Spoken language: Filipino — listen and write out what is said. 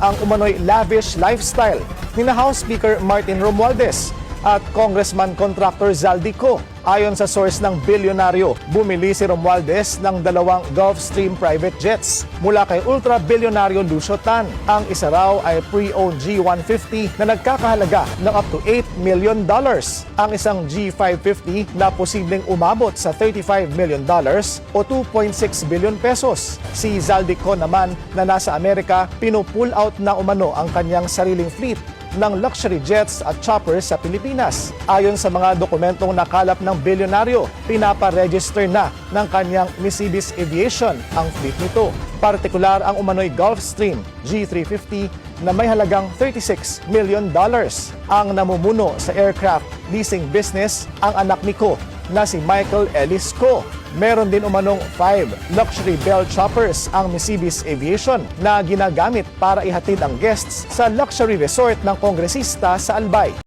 ang umano'y lavish lifestyle ni House Speaker Martin Romualdez at Congressman Contractor Zaldico. Ayon sa source ng bilyonaryo, bumili si Romualdez ng 2 Gulfstream private jets mula kay ultra-bilyonaryo Lucio Tan. Ang isa raw ay pre-owned G150 na nagkakahalaga ng up to $8 million. Ang isang G550 na posibleng umabot sa $35 million o 2.6 billion pesos. Si Zaldico naman na nasa Amerika, pinupull out na umano ang kanyang sariling fleet ng luxury jets at choppers sa Pilipinas. Ayon sa mga dokumentong nakalap ng bilyonaryo, pinapa-register na ng kanyang Nisibis Aviation ang fleet nito. Partikular ang umano'y Gulfstream G350 na may halagang $36 million. Ang namumuno sa aircraft leasing business ang anak ni Ko na si Michael Ellis Ko. Meron din umanong 5 luxury Bell choppers ang Nisibis Aviation na ginagamit para ihatid ang guests sa luxury resort ng kongresista sa Albay.